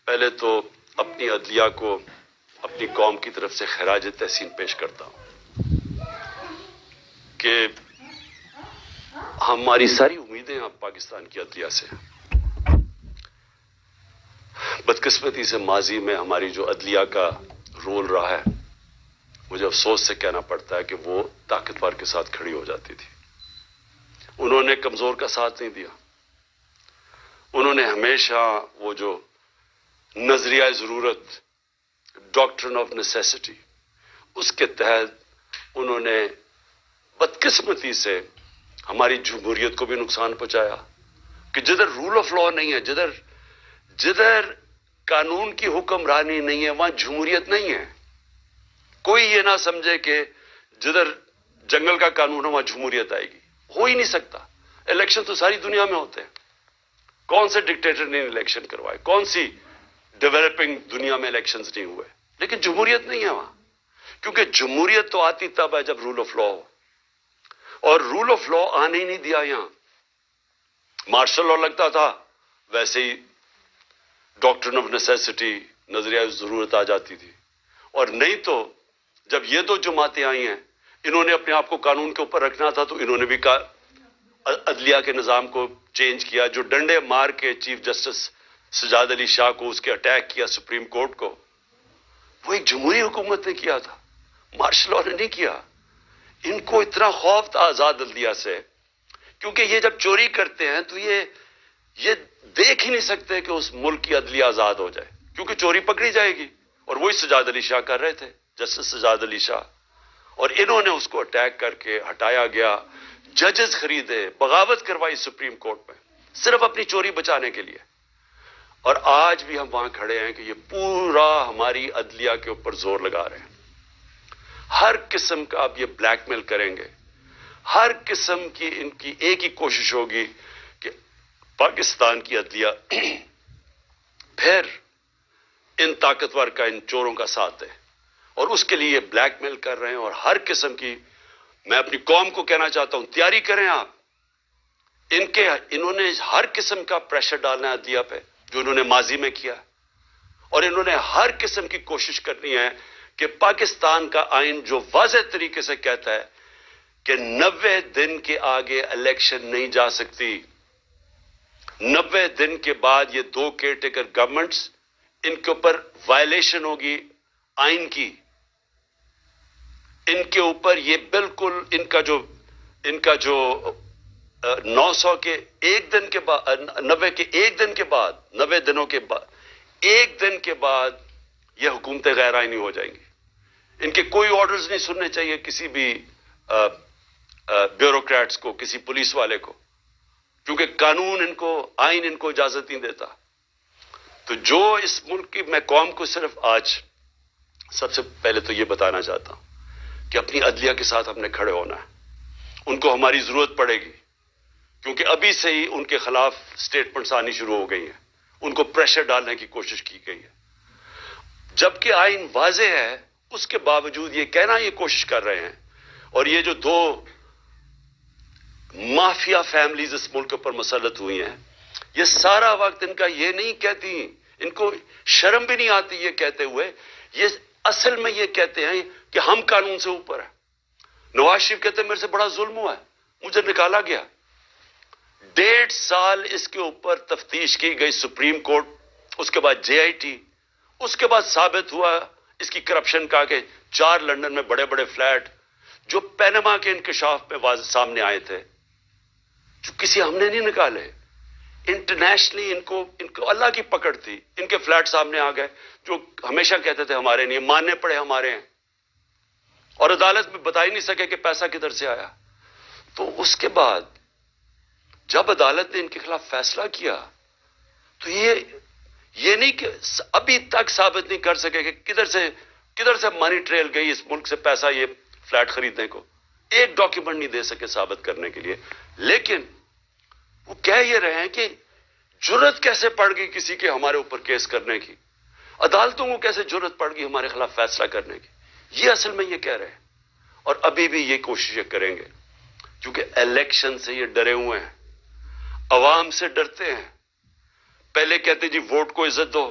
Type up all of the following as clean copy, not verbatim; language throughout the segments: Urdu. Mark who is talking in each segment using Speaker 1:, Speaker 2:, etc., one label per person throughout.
Speaker 1: پہلے تو اپنی عدلیہ کو اپنی قوم کی طرف سے خراج تحسین پیش کرتا ہوں کہ ہماری ساری امیدیں اب پاکستان کی عدلیہ سے ہیں۔ بدقسمتی سے ماضی میں ہماری جو عدلیہ کا رول رہا ہے، مجھے افسوس سے کہنا پڑتا ہے کہ وہ طاقتور کے ساتھ کھڑی ہو جاتی تھی۔ انہوں نے کمزور کا ساتھ نہیں دیا۔ انہوں نے ہمیشہ وہ جو نظریہ ضرورت، ڈاکٹرن آف نیسیسٹی، اس کے تحت انہوں نے بدقسمتی سے ہماری جمہوریت کو بھی نقصان پہنچایا کہ جدھر رول آف لا نہیں ہے، جدھر قانون کی حکمرانی نہیں ہے، وہاں جمہوریت نہیں ہے۔ کوئی یہ نہ سمجھے کہ جدھر جنگل کا قانون ہے وہاں جمہوریت آئے گی، ہو ہی نہیں سکتا۔ الیکشن تو ساری دنیا میں ہوتے ہیں، کون سے ڈکٹیٹر نے الیکشن کروائے، کون سی ڈیولپنگ دنیا میں الیکشنز نہیں ہوئے، لیکن جمہوریت نہیں ہے وہاں، کیونکہ جمہوریت تو آتی تب ہے جب رول آف لا ہو، اور رول آف لا آنے ہی نہیں دیا یہاں۔ مارشل لا لگتا تھا، ویسے ہی ڈاکٹرن آف نیسیسٹی، نظریہ ضرورت آ جاتی تھی۔ اور نہیں تو جب یہ دو جماعتیں آئی ہیں، انہوں نے اپنے آپ کو قانون کے اوپر رکھنا تھا تو انہوں نے بھی عدلیہ کے نظام کو چینج کیا، جو ڈنڈے مار کے چیف جسٹس سجاد علی شاہ کو اس کے اٹیک کیا سپریم کورٹ کو، وہ ایک جمہوری حکومت نے کیا تھا، مارشل لا نے نہیں کیا۔ ان کو اتنا خوف تھا آزاد عدلیہ سے، کیونکہ یہ جب چوری کرتے ہیں تو یہ دیکھ ہی نہیں سکتے کہ اس ملک کی عدلیہ آزاد ہو جائے، کیونکہ چوری پکڑی جائے گی، اور وہی سجاد علی شاہ کر رہے تھے، جسٹس سجاد علی شاہ، اور انہوں نے اس کو اٹیک کر کے ہٹایا گیا، ججز خریدے، بغاوت کروائی سپریم کورٹ میں صرف اپنی چوری بچانے کے لیے۔ اور آج بھی ہم وہاں کھڑے ہیں کہ یہ پورا ہماری عدلیہ کے اوپر زور لگا رہے ہیں، ہر قسم کا اب یہ بلیک میل کریں گے، ہر قسم کی ان کی ایک ہی کوشش ہوگی کہ پاکستان کی عدلیہ پھر ان طاقتور کا، ان چوروں کا ساتھ دے، اور اس کے لیے یہ بلیک میل کر رہے ہیں۔ اور ہر قسم کی، میں اپنی قوم کو کہنا چاہتا ہوں، تیاری کریں آپ، انہوں نے ہر قسم کا پریشر ڈالنا ہے عدلیہ پہ، جو انہوں نے ماضی میں کیا، اور انہوں نے ہر قسم کی کوشش کرنی ہے کہ پاکستان کا آئین جو واضح طریقے سے کہتا ہے کہ 90 دن کے آگے الیکشن نہیں جا سکتی، 90 دن کے بعد یہ دو کیئر ٹیکر گورنمنٹس، ان کے اوپر وائلیشن ہوگی آئین کی، ان کے اوپر یہ بالکل ان کا جو 900 کے ایک دن کے بعد، 90 کے ایک دن کے بعد، 90 دنوں کے بعد، ایک دن کے بعد یہ حکومتیں غیر آئینی ہو جائیں گی۔ ان کے کوئی آرڈرز نہیں سننے چاہیے کسی بھی بیوروکریٹس کو، کسی پولیس والے کو، کیونکہ قانون ان کو، آئین ان کو اجازت نہیں دیتا۔ تو جو اس ملک کی، میں قوم کو صرف آج سب سے پہلے تو یہ بتانا چاہتا ہوں کہ اپنی عدلیہ کے ساتھ ہم نے کھڑے ہونا ہے، ان کو ہماری ضرورت پڑے گی، کیونکہ ابھی سے ہی ان کے خلاف سٹیٹمنٹس آنی شروع ہو گئی ہیں، ان کو پریشر ڈالنے کی کوشش کی گئی ہے، جبکہ آئین واضح ہے، اس کے باوجود یہ کہنا یہ کوشش کر رہے ہیں۔ اور یہ جو دو مافیا فیملیز اس ملک پر مسلط ہوئی ہیں، یہ سارا وقت ان کا یہ نہیں کہتی، ان کو شرم بھی نہیں آتی یہ کہتے ہوئے، یہ اصل میں یہ کہتے ہیں کہ ہم قانون سے اوپر ہیں۔ نواز شریف کہتے ہیں میرے سے بڑا ظلم ہوا ہے، مجھے نکالا گیا، 1.5 سال اس کے اوپر تفتیش کی گئی سپریم کورٹ، اس کے بعد جے آئی ٹی، اس کے بعد ثابت ہوا اس کی کرپشن کا کہ 4 لندن میں بڑے بڑے فلیٹ جو پینما کے انکشاف میں واضح سامنے آئے تھے، جو کسی ہم نے نہیں نکالے، انٹرنیشنلی ان کو اللہ کی پکڑ تھی، ان کے فلیٹ سامنے آ گئے جو ہمیشہ کہتے تھے ہمارے نہیں، ماننے پڑے ہمارے ہیں، اور عدالت میں بتا ہی نہیں سکے کہ پیسہ کدھر سے آیا۔ تو اس کے بعد جب عدالت نے ان کے خلاف فیصلہ کیا تو یہ نہیں کہ ابھی تک ثابت نہیں کر سکے کہ کدھر سے منی ٹریل گئی اس ملک سے پیسہ یہ فلیٹ خریدنے کو، ایک ڈاکیومنٹ نہیں دے سکے ثابت کرنے کے لیے۔ لیکن وہ کہہ یہ رہے ہیں کہ جرت کیسے پڑ گئی کسی کے ہمارے اوپر کیس کرنے کی، عدالتوں کو کیسے جرت پڑ گئی ہمارے خلاف فیصلہ کرنے کی، یہ اصل میں یہ کہہ رہے ہیں، اور ابھی بھی یہ کوششیں کریں گے، کیونکہ الیکشن سے یہ ڈرے ہوئے ہیں، عوام سے ڈرتے ہیں۔ پہلے کہتے جی ووٹ کو عزت دو،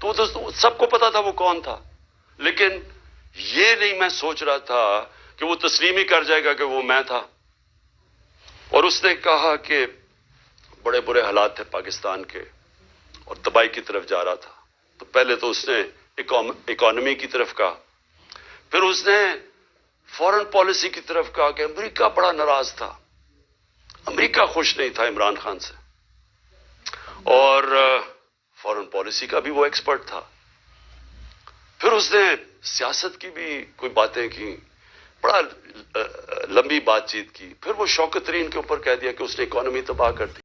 Speaker 1: تو سب کو پتا تھا وہ کون تھا، لیکن یہ نہیں میں سوچ رہا تھا کہ وہ تسلیم ہی کر جائے گا کہ وہ میں تھا. اور اس نے کہا کہ بڑے برے حالات تھے پاکستان کے اور تباہی کی طرف جا رہا تھا. تو پہلے تو اس نے اکانومی کی طرف کہا، پھر اس نے فورن پالیسی کی طرف کہا کہ امریکہ بڑا ناراض تھا، امریکہ خوش نہیں تھا عمران خان سے، اور فورن پالیسی کا بھی وہ ایکسپرٹ تھا. پھر اس نے سیاست کی بھی کوئی باتیں کی، بڑا لمبی بات چیت کی. پھر وہ شوکت ترین کے اوپر کہہ دیا کہ اس نے اکانومی تباہ کر دی.